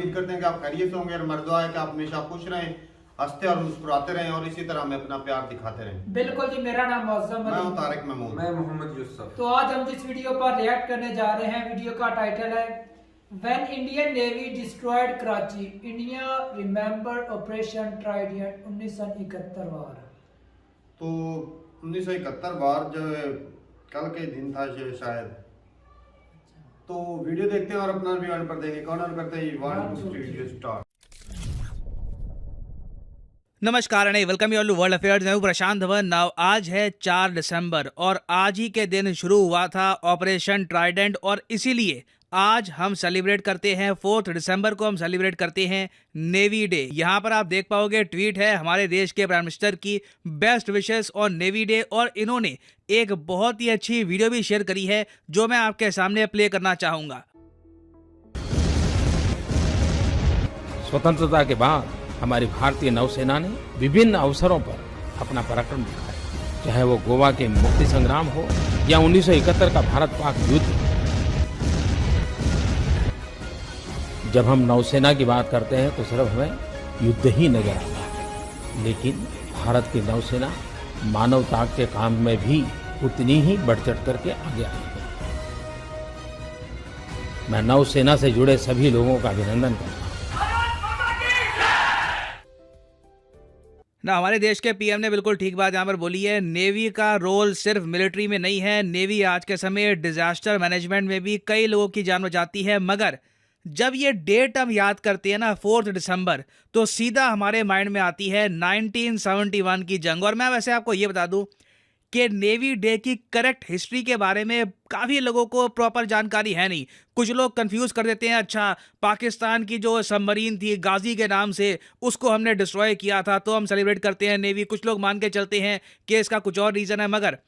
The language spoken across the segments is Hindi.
उम्मीद करते हैं कि आप खैरियत से होंगे और मर्दुआ है कि आप हमेशा खुश रहें, हंसते और मुस्कुराते रहें और इसी तरह हमें अपना प्यार दिखाते रहें। बिल्कुल जी, मेरा नाम मौसम मैं हूं तारिक महमूद। मैं मोहम्मद यूसुफ। तो आज हम जिस वीडियो पर रिएक्ट करने जा रहे हैं, वीडियो का टाइटल है when Indian navy destroyed Karachi, India remember operation Trident 1971 वार। तो 1971 बार जो कल के दिन था शायद, तो वीडियो देखते हैं और अपना रिव्यू ऑन पर देंगे। कौन ऑन करते हैं? 1 2 3 स्टार्ट। नमस्कार and welcome you all to world affairs. मैं हूं प्रशांत धवन। नाउ आज है 4 दिसंबर और आज ही के दिन शुरू हुआ था ऑपरेशन ट्राइडेंट और इसीलिए आज हम सेलिब्रेट करते हैं 4 दिसंबर को हम सेलिब्रेट करते हैं नेवी डे। यहाँ पर आप देख पाओगे ट्वीट है हमारे देश के प्राइम मिनिस्टर की बेस्ट विशेस और नेवी डे, और इन्होंने एक बहुत ही अच्छी वीडियो भी शेयर करी है जो मैं आपके सामने प्ले करना चाहूंगा। स्वतंत्रता के बाद हमारी भारतीय नौसेना ने विभिन्न अवसरों पर अपना पराक्रम दिखाया, चाहे वो गोवा के मुक्ति संग्राम हो या 1971 का भारत पाक युद्ध। जब हम नौसेना की बात करते हैं तो सिर्फ हमें युद्ध ही नजर आता है, लेकिन भारत की नौसेना मानवता के काम में भी उतनी ही बढ़ चढ़ करके आगे आई है। मैं नौसेना से जुड़े सभी लोगों का अभिनंदन करता हूँ। ना हमारे देश के पीएम ने बिल्कुल ठीक बात यहाँ पर बोली है। नेवी का रोल सिर्फ मिलिट्री में नहीं है, नेवी आज के समय डिजास्टर मैनेजमेंट में भी कई लोगों की जान बचाती है। मगर जब ये डेट हम याद करते हैं ना 4 दिसंबर, तो सीधा हमारे माइंड में आती है 1971 की जंग। और मैं वैसे आपको ये बता दूं कि नेवी डे की करेक्ट हिस्ट्री के बारे में काफ़ी लोगों को प्रॉपर जानकारी है नहीं। कुछ लोग कंफ्यूज कर देते हैं, अच्छा पाकिस्तान की जो सबमरीन थी गाजी के नाम से, उसको हमने डिस्ट्रॉय किया था तो हम सेलिब्रेट करते हैं नेवी। कुछ लोग मान के चलते हैं कि इसका कुछ और रीज़न है। मगर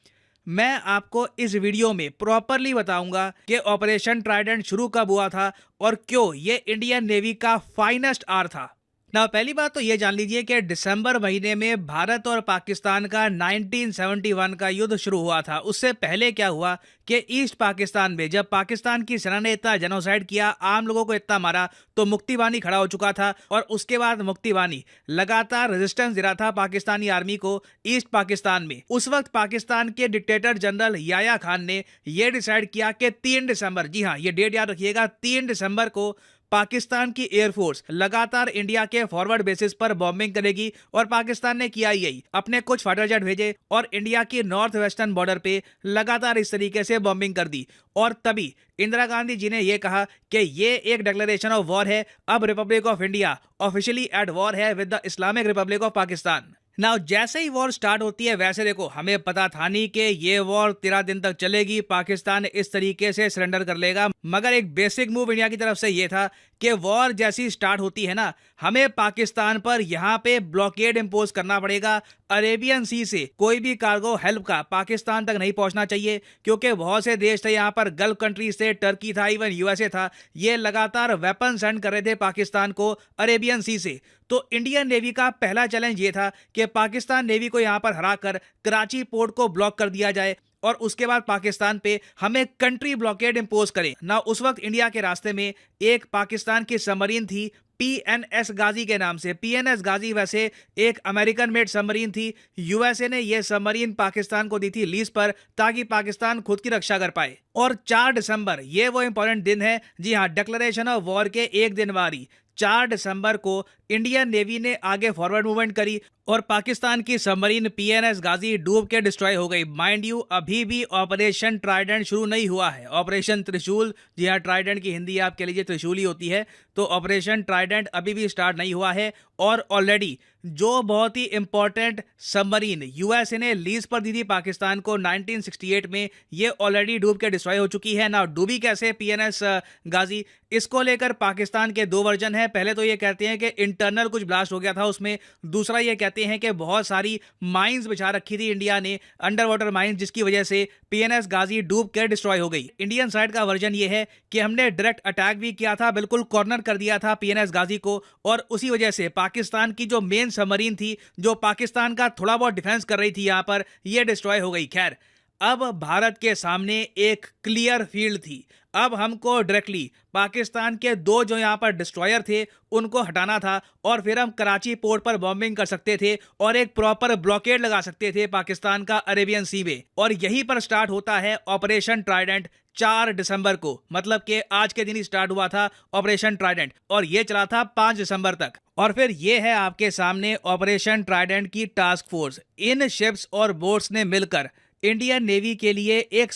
मैं आपको इस वीडियो में प्रॉपरली बताऊंगा कि ऑपरेशन ट्राइडेंट शुरू कब हुआ था और क्यों ये इंडियन नेवी का फाइनेस्ट आर था। ना पहली बात तो ये जान लीजिए कि दिसंबर महीने में भारत और पाकिस्तान का 1971 का युद्ध शुरू हुआ था। उससे पहले क्या हुआ कि ईस्ट पाकिस्तान में जब पाकिस्तान की सेना ने इतना जेनोसाइड किया, आम लोगों को इतना मारा, तो मुक्ति बानी खड़ा हो चुका था और उसके बाद मुक्ति बानी लगातार रेजिस्टेंस दे रहा था पाकिस्तानी आर्मी को ईस्ट पाकिस्तान में। उस वक्त पाकिस्तान के डिक्टेटर जनरल याया खान ने यह डिसाइड किया कि 3 दिसंबर, जी हाँ ये डेट याद रखिएगा, 3 दिसंबर को पाकिस्तान की एयरफोर्स लगातार इंडिया के फॉरवर्ड बेसिस पर बॉम्बिंग करेगी। और पाकिस्तान ने किया यही, अपने कुछ फाइटर जेट भेजे और इंडिया की नॉर्थ वेस्टर्न बॉर्डर पे लगातार इस तरीके से बॉम्बिंग कर दी। और तभी इंदिरा गांधी जी ने यह कहा कि ये एक डिक्लेरेशन ऑफ वॉर है, अब Republic of India officially at war है with the Islamic Republic of Pakistan. Now जैसे ही वॉर स्टार्ट होती है, वैसे देखो हमें पता था नहीं कि ये वॉर 13 दिन तक चलेगी, पाकिस्तान इस तरीके से सरेंडर कर लेगा। मगर एक बेसिक मूव इंडिया की तरफ से ये था कि वॉर जैसी स्टार्ट होती है ना, हमें पाकिस्तान पर यहाँ पे ब्लॉकेड इंपोज करना पड़ेगा। अरेबियन सी से कोई भी कार्गो हेल्प का पाकिस्तान तक नहीं पहुंचना चाहिए, क्योंकि बहुत से देश थे यहाँ पर, गल्फ कंट्रीज थे, टर्की था, इवन यूएसए था, ये लगातार वेपन सेंड कर रहे थे पाकिस्तान को अरेबियन सी से। तो इंडियन नेवी का पहला चैलेंज ये था कि पाकिस्तान नेवी को यहाँ पर हराकर कराची पोर्ट को ब्लॉक कर दिया जाए और उसके बाद पाकिस्तान पे हमें कंट्री ब्लॉकेड इंपोज करें ना। उस वक्त इंडिया के रास्ते में एक पाकिस्तान की सबमरीन थी पीएनएस गाजी के नाम से। पीएनएस गाजी वैसे एक अमेरिकन मेड सबमरीन थी। यूएसए ने यह सबमरीन पाकिस्तान को दी थी लीज पर, ताकि पाकिस्तान खुद की रक्षा कर पाए। और 4 दिसंबर ये वो इंपॉर्टेंट दिन है, जी हाँ, डिक्लेरेशन ऑफ वॉर के एक दिन बाद 4 दिसंबर को इंडियन नेवी ने आगे फॉरवर्ड मूवमेंट करी और पाकिस्तान की सबमरीन पीएनएस गाजी डूब के डिस्ट्रॉय हो गई। माइंड यू, अभी भी ऑपरेशन ट्राइडेंट शुरू नहीं हुआ है। ऑपरेशन त्रिशूल, जी हाँ, ट्राइडेंट की हिंदी आपके लिए त्रिशूल ही होती है, तो ऑपरेशन ट्राइडेंट अभी भी स्टार्ट नहीं हुआ है। और ऑलरेडी जो बहुत ही इंपॉर्टेंट सबमरीन यूएसए ने लीज पर दी थी पाकिस्तान को 1968 में, ये ऑलरेडी डूब के डिस्ट्रॉय हो चुकी है ना। डूबी कैसे पीएनएस गाजी, इसको लेकर पाकिस्तान के 2 वर्जन है। पहले तो ये कहते हैं कि इंटरनल कुछ ब्लास्ट हो गया था उसमें, दूसरा ये कहते हैं कि बहुत सारी माइंस बिछा रखी थी इंडिया ने, अंडर वाटर माइंस, जिसकी वजह से पीएनएस गाजी डूब के डिस्ट्रॉय हो गई। इंडियन साइड का वर्जन ये है कि हमने डायरेक्ट अटैक भी किया था, बिल्कुल कॉर्नर कर दिया था पीएनएस गाजी को, और उसी वजह से पाकिस्तान की जो मेन सबमरीन थी जो पाकिस्तान का थोड़ा बहुत डिफेंस कर रही थी यहाँ पर, ये डिस्ट्रॉय हो गई। खैर अब भारत के सामने एक क्लियर फील्ड थी। अब हमको डायरेक्टली पाकिस्तान के 2 जो यहाँ पर डिस्ट्रॉयर थे उनको हटाना था और फिर हम कराची पोर्ट पर बॉम्बिंग कर सकते थे और एक प्रॉपर ब्लॉकेड लगा सकते थे पाकिस्तान का अरेबियन सी में। और यहीं पर स्टार्ट होता है ऑपरेशन ट्राइडेंट 4 दिसंबर को, मतलब कि आज के दिन ही स्टार्ट हुआ था ऑपरेशन ट्राइडेंट और ये चला था 5 दिसंबर तक। और फिर ये है आपके सामने ऑपरेशन ट्राइडेंट की टास्क फोर्स। इन शिप्स और बोट्स ने मिलकर इंडियन नेवी के लिए एक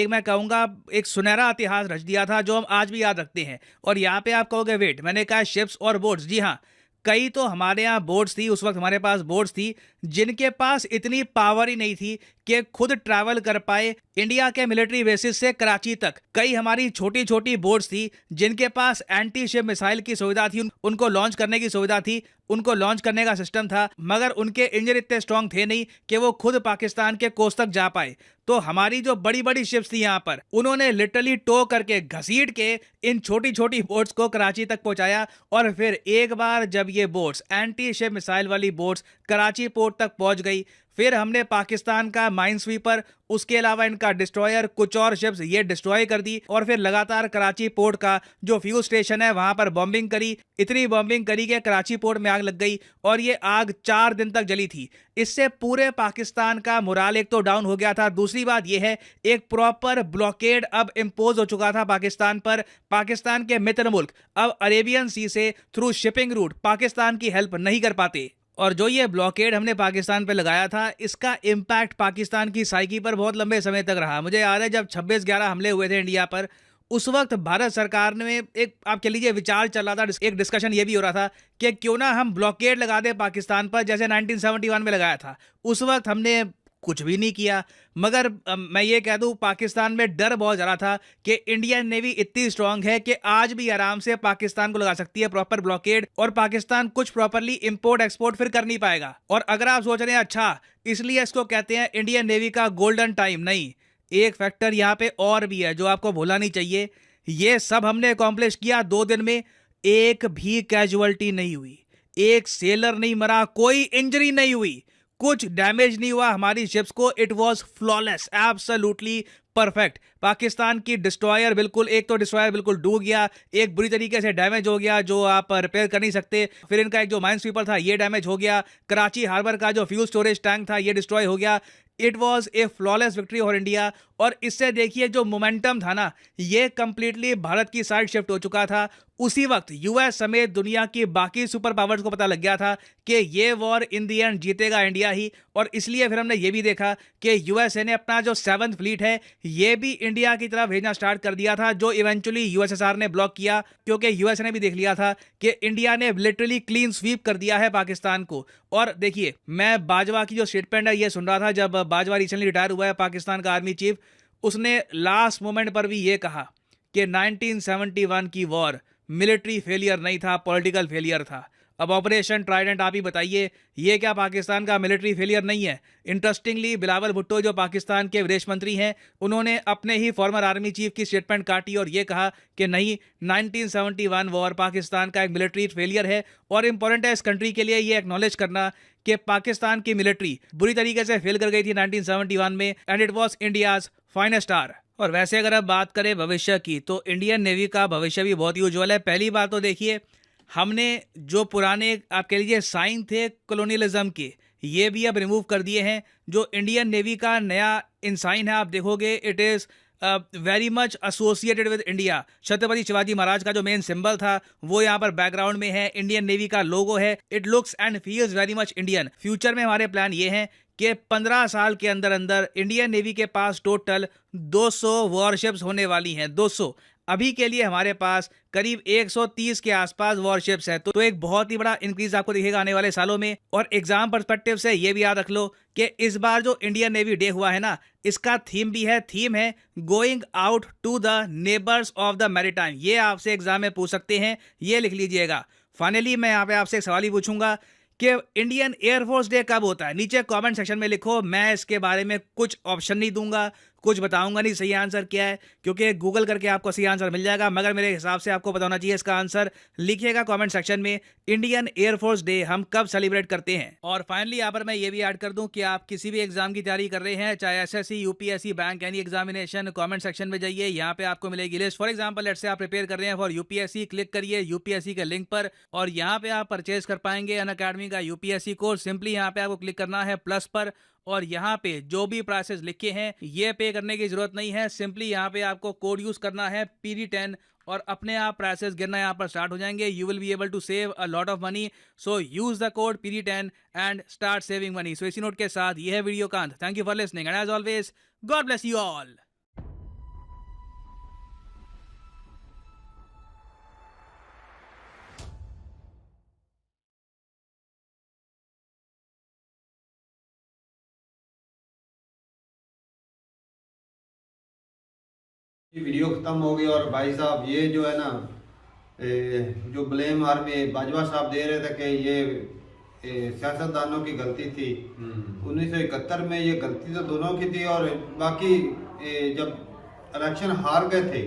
मैं कहूंगा एक सुनहरा इतिहास रच दिया था जो हम आज भी याद रखते हैं। और यहाँ पे आप कहोगे वेट, मैंने कहा शिप्स और बोट्स, जी हाँ, कई तो हमारे यहाँ बोट्स थी, उस वक्त हमारे पास बोट्स थी जिनके पास इतनी पावर ही नहीं थी कि खुद ट्रैवल कर पाए इंडिया के मिलिट्री बेसिस से कराची तक। कई हमारी छोटी छोटी बोट्स थी जिनके पास एंटी शिप मिसाइल की सुविधा थी, उनको लॉन्च करने की सुविधा थी, उनको लॉन्च करने का सिस्टम था, मगर उनके इंजन इतने स्ट्रांग थे नहीं कि वो खुद पाकिस्तान के कोस्ट तक जा पाए। तो हमारी जो बड़ी बड़ी शिप्स थी यहाँ पर, उन्होंने लिटरली टो करके घसीट के इन छोटी छोटी बोट्स को कराची तक पहुंचाया। और फिर एक बार जब ये बोट्स, एंटी शिप मिसाइल वाली बोट्स कराची पोर्ट तक पहुंच गई, फिर हमने पाकिस्तान का माइन स्वीपर, उसके अलावा इनका डिस्ट्रॉयर, कुछ और शिप्स ये डिस्ट्रॉय कर दी और फिर लगातार कराची पोर्ट का जो फ्यूल स्टेशन है वहां पर बॉम्बिंग करी। इतनी बॉम्बिंग करी कि कराची पोर्ट में आग लग गई और ये आग 4 दिन तक जली थी। इससे पूरे पाकिस्तान का मोराल एक तो डाउन हो गया था, दूसरी बात यह है एक प्रॉपर ब्लॉकेड अब इम्पोज हो चुका था पाकिस्तान पर। पाकिस्तान के मित्र मुल्क अब अरेबियन सी से थ्रू शिपिंग रूट पाकिस्तान की हेल्प नहीं कर पाते। और जो ये ब्लॉकेड हमने पाकिस्तान पे लगाया था, इसका इम्पैक्ट पाकिस्तान की साइकी पर बहुत लंबे समय तक रहा। मुझे याद है जब 26/11 हमले हुए थे इंडिया पर, उस वक्त भारत सरकार ने एक, आप कह लीजिए, विचार चल रहा था, एक डिस्कशन ये भी हो रहा था कि क्यों ना हम ब्लॉकेड लगा दें पाकिस्तान पर जैसे 1971 में लगाया था। उस वक्त हमने कुछ भी नहीं किया, मगर मैं ये कह दूं पाकिस्तान में डर बहुत ज़्यादा था कि इंडियन नेवी इतनी स्ट्रांग है कि आज भी आराम से पाकिस्तान को लगा सकती है प्रॉपर ब्लॉकेड और पाकिस्तान कुछ प्रॉपरली इंपोर्ट एक्सपोर्ट फिर कर नहीं पाएगा। और अगर आप सोच रहे हैं अच्छा इसलिए इसको कहते हैं इंडियन नेवी का गोल्डन टाइम, नहीं, एक फैक्टर यहाँ पे और भी है जो आपको भूलना नहीं चाहिए। ये सब हमने अकॉम्प्लिश किया 2 दिन में, एक भी कैजुअलिटी नहीं हुई, एक सेलर नहीं मरा, कोई इंजरी नहीं हुई, कुछ डैमेज नहीं हुआ हमारी शिप्स को। It was flawless, absolutely perfect. Pakistan की डिस्ट्रॉयर बिल्कुल, एक तो डिस्ट्रॉयर बिल्कुल डूब गया, एक बुरी तरीके से डैमेज हो गया जो आप रिपेयर कर नहीं सकते। फिर इनका एक जो माइन स्वीपर था ये डैमेज हो गया। कराची हार्बर का जो फ्यूल स्टोरेज टैंक था ये डिस्ट्रॉय हो गया। It was a flawless victory for India. और इससे देखिए जो मोमेंटम था ना, ये कंप्लीटली भारत की साइड शिफ्ट हो चुका था। उसी वक्त यूएस समेत दुनिया की बाकी सुपर पावर्स को पता लग गया था कि ये वॉर इन दी एंड जीतेगा इंडिया ही। और इसलिए फिर हमने ये भी देखा कि यूएसए ने अपना जो 7th फ्लीट है ये भी इंडिया की तरफ भेजना स्टार्ट कर दिया था, जो इवेंचुअली यूएसएसआर ने ब्लॉक किया, क्योंकि यूएस ने भी देख लिया था कि इंडिया ने लिटरली क्लीन स्वीप कर दिया है पाकिस्तान को। और देखिए, मैं बाजवा की जो स्टेटमेंट है ये सुन रहा था जब बाजवा रिसेंटली रिटायर हुआ है पाकिस्तान का आर्मी चीफ। उसने लास्ट मोमेंट पर भी ये कहा कि 1971 की वॉर मिलिट्री फेलियर नहीं था, पॉलिटिकल फेलियर था। अब ऑपरेशन ट्राइडेंट आप ही बताइए, ये क्या पाकिस्तान का मिलिट्री फेलियर नहीं है? इंटरेस्टिंगली बिलावल भुट्टो जो पाकिस्तान के विदेश मंत्री हैं, उन्होंने अपने ही फॉर्मर आर्मी चीफ की स्टेटमेंट काटी और ये कहा कि नहीं, 1971 वॉर पाकिस्तान का एक मिलिट्री फेलियर है। और इंपॉर्टेंट है इस कंट्री के लिए ये एक्नॉलेज करना कि पाकिस्तान की मिलिट्री बुरी तरीके से फेल कर गई थी 1971 में, and it was India's finest hour. और वैसे अगर आप बात करें भविष्य की, तो इंडियन नेवी का भविष्य भी बहुत ही उज्जवल है। पहली बात तो देखिए, हमने जो पुराने आप कह लीजिए साइन थे कॉलोनियलिज्म के, ये भी अब रिमूव कर दिए हैं। जो इंडियन नेवी का नया इंसाइन है आप देखोगे, it is very much associated with India. Chhatrapati Shivaji Maharaj का जो मेन सिंबल था वो यहाँ पर बैकग्राउंड में है, इंडियन नेवी का लोगो है। It looks and feels very much Indian. Future में हमारे प्लान ये हैं कि 15 साल के अंदर अंदर इंडियन नेवी के पास टोटल 200 वॉरशिप्स होने वाली हैं, 200। अभी के लिए हमारे पास करीब 130 के आसपास वॉरशिप्स है, तो एक बहुत ही बड़ा इंक्रीज आपको दिखेगा आने वाले सालों में। और एग्जाम पर्सपेक्टिव से ये भी याद रख लो कि इस बार जो इंडियन नेवी डे हुआ है ना, इसका थीम भी है, थीम है going out to the neighbours of the maritime. ये आपसे एग्जाम में पूछ सकते हैं, ये लिख लीजिएगा। फाइनली मैं यहाँ पे आपसे एक सवाल ही पूछूंगा कि इंडियन एयरफोर्स डे कब होता है? नीचे कमेंट सेक्शन में लिखो। मैं इसके बारे में कुछ ऑप्शन नहीं दूंगा, कुछ बताऊंगा नहीं सही आंसर क्या है, क्योंकि गूगल करके आपको सही आंसर मिल जाएगा, मगर मेरे हिसाब से आपको बताना चाहिए इसका आंसर। लिखिएगा कमेंट सेक्शन में इंडियन एयरफोर्स डे हम कब सेलिब्रेट करते हैं। और फाइनली यहाँ पर मैं ये भी ऐड कर दूं कि आप किसी भी एग्जाम की तैयारी कर रहे हैं, चाहे SSC, UPSC, bank, any examination, comment section में जाइए, यहाँ पे आपको मिलेगी list. For example let's say आप प्रिपेयर कर रहे हैं फॉर यूपीएससी, क्लिक करिए यूपीएससी के लिंक पर और यहाँ पे आप परचेज कर पाएंगे अनअकैडमी का यूपीएससी कोर्स। सिंपली यहाँ पे आपको क्लिक करना है प्लस पर और यहाँ पे जो भी प्राइसेस लिखे हैं ये पे करने की जरूरत नहीं है। सिंपली यहाँ पे आपको कोड यूज करना है PD10 और अपने आप प्राइसेस गिरना यहाँ पर स्टार्ट हो जाएंगे। You will be able to save a lot of money, so use the code PD10 and start saving money. So इसी नोट के साथ ये है वीडियो का अंत। Thank you for listening and as always God bless you all. ये वीडियो खत्म हो गई और भाई साहब ये जो है ना जो ब्लेम आर्मी बाजवा साहब दे रहे थे कि ये सियासतदानों की गलती थी। 1971 में ये गलती तो दोनों की थी और बाकी जब इलेक्शन हार गए थे।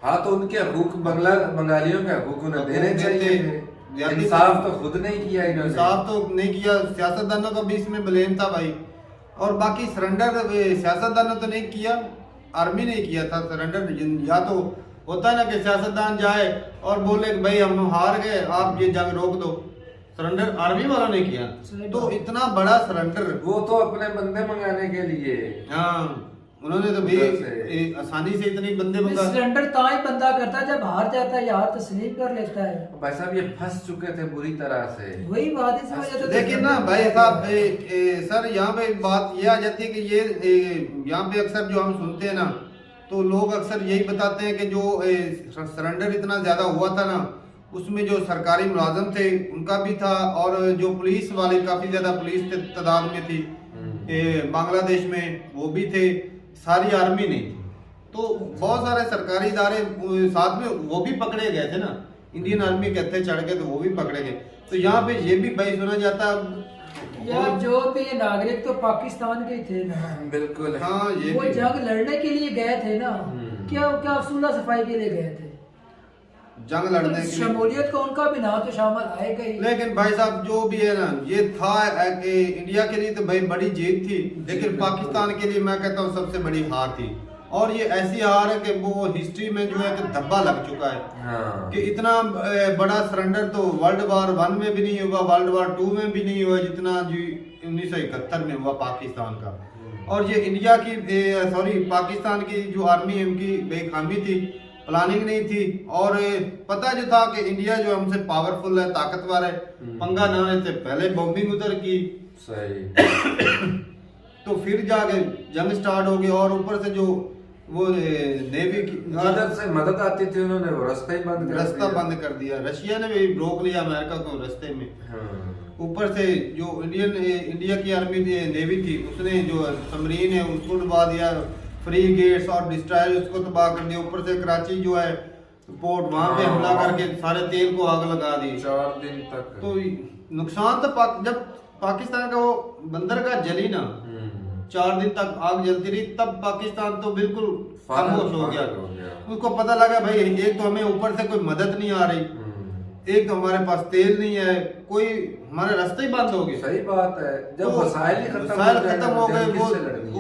हाँ तो उनके हकूक बंगालियों के हकूक उन्हें देने चाहिए थे। इंसाफ तो खुद नहीं किया इन्होंने। इंसाफ तो नहीं किया, सियासतदानों का भी इसमें ब्लेम था भाई। और बाकी सरेंडर सियासतदानों तो नहीं किया, आर्मी ने किया था सरेंडर। या तो होता है ना कि सियासतदान जाए और बोले कि भाई हम हार गए, आप ये जंग रोक दो। सरेंडर आर्मी वालों ने किया। तो इतना बड़ा सरेंडर, वो तो अपने बंदे मंगाने के लिए। हाँ उन्होंने तो भी आसानी से इतने बंदे मंगा। सरेंडर ताई बंदा करता है जब हार जाता है, यार तस्लीम कर लेता है। भाई साहब ये फंस चुके थे बुरी तरह से। वही बात इस वजह से। लेकिन ना भाई साहब सर यहाँ पे बात ये आ जाती है कि ये यहाँ पे अक्सर जो हम सुनते हैं ना तो लोग अक्सर यही बताते हैं कि जो सरेंडर इतना ज्यादा हुआ था ना उसमें जो सरकारी मुलाजम थे उनका भी था और जो पुलिस वाले काफी ज्यादा पुलिस तादाद में थी बांग्लादेश में वो भी थे, सारी आर्मी नहीं थी। तो बहुत सारे सरकारी इदारे साथ में वो भी पकड़े गए थे ना, इंडियन आर्मी के थे चढ़ के तो वो भी पकड़े गए। तो यहाँ पे ये भी भाई सुना जाता यार जो भी ये नागरिक तो पाकिस्तान के थे ना। बिल्कुल हाँ ये वो जंग लड़ने के लिए गए थे ना, क्या क्या सुलह सफाई के लिए गए थे, जंग लड़ने की शमूलियत का उनका भी नाम तो शामिल आएगा ही। लेकिन भाई साहब जो भी है ना ये था इंडिया के लिए तो भाई बड़ी जीत थी, लेकिन पाकिस्तान के लिए मैं कहता हूँ सबसे बड़ी हार थी। और ये ऐसी हार है कि वो हिस्ट्री में जो है कि धब्बा लग चुका है। हाँ। कि इतना बड़ा सरेंडर तो वर्ल्ड वार 1 में भी नहीं हुआ, वर्ल्ड वार 2 में भी नहीं हुआ जितना जी 1971 में हुआ पाकिस्तान का। और ये इंडिया की पाकिस्तान की जो आर्मी है उनकी बेखामी थी, प्लानिंग नहीं थी और पता जो था कि इंडिया जो हमसे पावरफुल है, ताकतवर है, पंगा ना लेने से पहले बॉम्बिंग उधर की। सही। तो फिर जाके जंग स्टार्ट हो गई और ऊपर से जो वो नेवी की जिधर से मदद आती थी उन्होंने वो रास्ता ही बंद कर दिया। रशिया ने भी रोक लिया अमेरिका को रास्ते में। हाँ। ऊपर से जो इंडिया की आर्मी नेवी थी उसने जो सबमरीन है उसको डुबा दिया, फ्री गेट्स और डिस्ट्रॉयर उसको तबाह कर दिया। ऊपर से कराची जो है पोर्ट वहां पे हमला करके सारे तेल को आग लगा दी 4 दिन तक। तो नुकसान तो जब पाकिस्तान का वो बंदर का जली ना 4 दिन तक आग जलती रही तब पाकिस्तान तो बिल्कुल खामोश हो गया। उसको पता लगा भाई एक तो हमें ऊपर से कोई मदद नहीं आ रही, एक तो हमारे पास तेल नहीं है, कोई हमारे रास्ते ही बंद हो गए। सही बात है। जब वसाइल खत्म हो गए, वो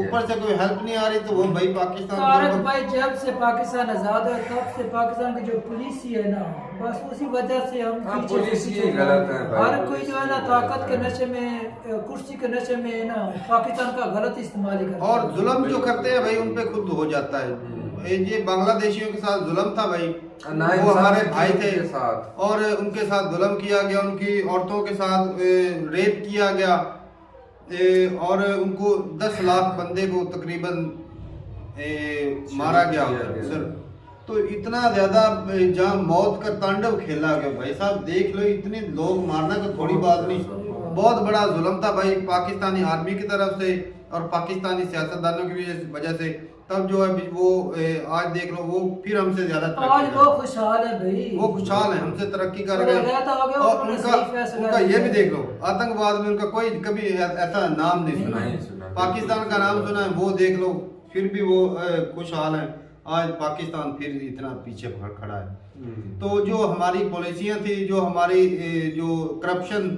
ऊपर से कोई हेल्प नहीं आ रही तो वो भाई पाकिस्तान भाई जब से पाकिस्तान आजाद हुआ तब से पाकिस्तान की जो पुलिस ही है ना बस उसी वजह से हम पुलिस ही गलत है। हर कोई जो है ना ताकत के नशे में, कुर्सी के नशे में ना पाकिस्तान का गलत इस्तेमाल करता है और जुल्म जो करते हैं भाई उन पे खुद हो जाता है। ये बांग्लादेशियों के साथ जुल्म था भाई, वो हमारे भाई थे और उनके साथ जुल्म किया गया, उनकी औरतों के साथ रेप किया गया और उनको 10 लाख बंदे को तकरीबन मारा गया सर। तो इतना ज्यादा जहाँ मौत का तांडव खेला गया भाई साहब, देख लो इतने लोग मारना तो थोड़ी बात नहीं, बहुत बड़ा जुल्म था भाई पाकिस्तानी आर्मी की तरफ से और पाकिस्तानी सियासतदानों की वजह से। तब जो है वो आज देख लो वो फिर हमसे ज्यादा आज वो खुशहाल है भाई, वो खुशहाल है, हमसे तरक्की कर गए। और उनका ये भी देख लो आतंकवाद में उनका कोई कभी ऐसा नाम नहीं सुना, पाकिस्तान का नाम सुना है वो देख लो फिर भी वो खुशहाल हैं। आज पाकिस्तान फिर इतना पीछे खड़ा है। तो जो हमारी पॉलिसियां थी, जो हमारी जो करप्शन,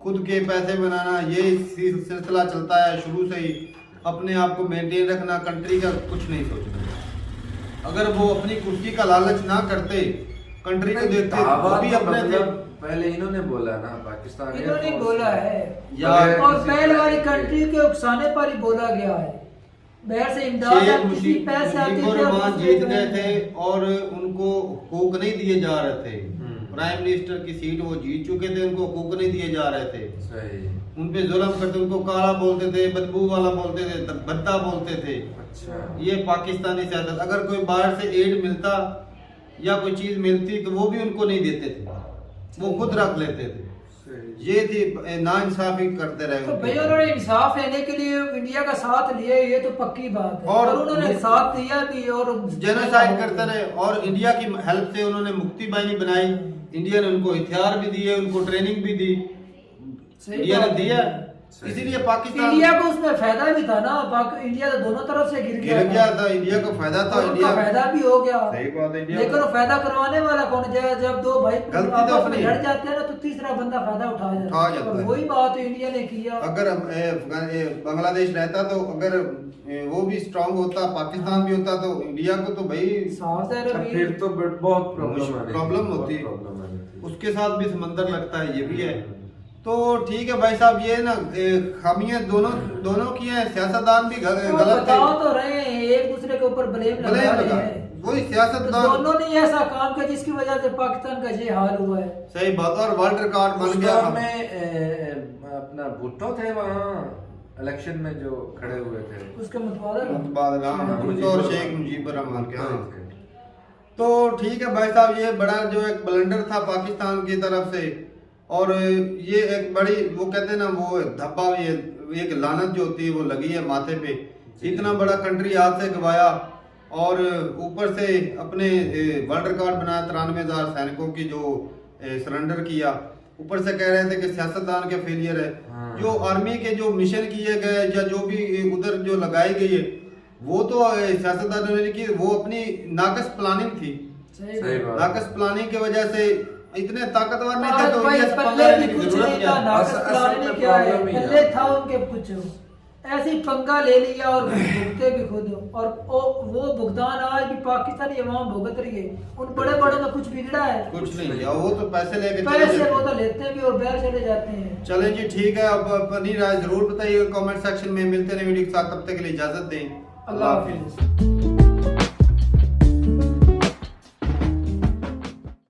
खुद के पैसे बनाना, ये सिलसिला चलता है शुरू से ही। अपने आप को मेंटेन रखना, कंट्री का कुछ नहीं सोचना। अगर वो अपनी कुर्सी का लालच ना करते, कंट्री को देखते, वो भी अपने पहले इन्होंने बोला ना, पाकिस्तान इन्होंने बोला है यार, और पहले वाली कंट्री के उकसाने पर ही बोला गया है। बाहर से इमदाद किसी पैसे आते थे, रहमान जीत गए थे और उनको हकूक नहीं दिए जा रहे थे। प्राइम मिनिस्टर की सीट वो जीत चुके थे, उनको हकूक नहीं दिए जा रहे थे। सही। उन पे जुल्म करते, उनको काला बोलते थे, बदबू वाला बोलते थे, भद्दा बोलते थे। अच्छा। ये पाकिस्तानी सियासत। अगर कोई बाहर से एड मिलता या कोई चीज मिलती तो वो भी उनको नहीं देते थे, वो खुद रख लेते थे। ये थी नाइंसाफी करते रहे। तो भैया उन्होंने इंसाफ लेने के लिए इंडिया का साथ लिया, ये तो पक्की बात है। और उन्होंने साथ दिया भी और जेनोसाइड करते रहे। और इंडिया की हेल्प से उन्होंने मुक्ति बाहिनी बनाई। इंडिया ने उनको हथियार भी दिए, उनको ट्रेनिंग भी दी, इंडिया ने दिया। इसीलिए पाकिस्तान, इंडिया को उसमें फायदा भी था ना। इंडिया तो दोनों तरफ से गिर गया था। इंडिया को फायदा था, इंडिया फायदा भी हो गया। सही बात है। लेकिन वो फायदा करवाने वाला कौन है? जब दो भाई गलती तो अपनी लड़ जाते हैं ना, तो तीसरा बंदा फायदा उठा जाता है। और वही बात इंडिया ने किया। अगर बांग्लादेश रहता तो अगर वो भी स्ट्रांग होता, पाकिस्तान भी होता, तो इंडिया को तो भाई फिर तो बहुत प्रॉब्लम होती। उसके साथ भी समंदर लगता है, ये भी है। तो ठीक है भाई साहब, ये ना खामियां दोनों की हैं। सियासतदान भी गलत है, तो रहे हैं एक दूसरे के ऊपर ब्लेम लगा रहे हैं। वही सियासतदान, तो दोनों ने ऐसा काम किया जिसकी वजह से पाकिस्तान का ये हाल हुआ है। सही बात। और वर्ल्ड रिकॉर्ड बन गया। अपना भुट्टो थे वहाँ इलेक्शन में जो खड़े हुए थे, उसके मुतबादल भुट्टो और शेख मुजीबुर रहमान के। तो ठीक है भाई साहब, ये बड़ा जो एक ब्लंडर था पाकिस्तान की तरफ से। और ये एक बड़ी, वो कहते हैं ना, वो धब्बा, ये एक लानत जो होती है वो लगी है माथे पे। इतना बड़ा कंट्री हाथ से गवाया और ऊपर से अपने वर्ल्ड रिकॉर्ड बनाया 93,000 सैनिकों की जो सरेंडर किया। ऊपर से कह रहे थे कि सियासतदान के फेलियर है। जो आर्मी के जो मिशन किए गए या जो भी उधर जो लगाई गई है, वो तो सियासतदानों ने की, वो अपनी नाकस प्लानिंग थी। नाकस प्लानिंग की वजह से इतने ताकतवर नहीं थे, तो पहले था उनके कुछ ऐसी पंगा ले लिया और भुगते भी खुद। और वो भुगतान आज भी पाकिस्तानी अवाम भुगत रही है। उन बड़े बड़े में कुछ बिगड़ा है? कुछ नहीं। वो तो पैसे लेके वो तो लेते भी और बाहर चले जाते हैं। चले जी, ठीक है। अब अपनी राय जरूर बताइए कमेंट सेक्शन में। मिलते हैं वीडियो के साथ, तब तक के लिए इजाजत दें। अल्लाह हाफिज।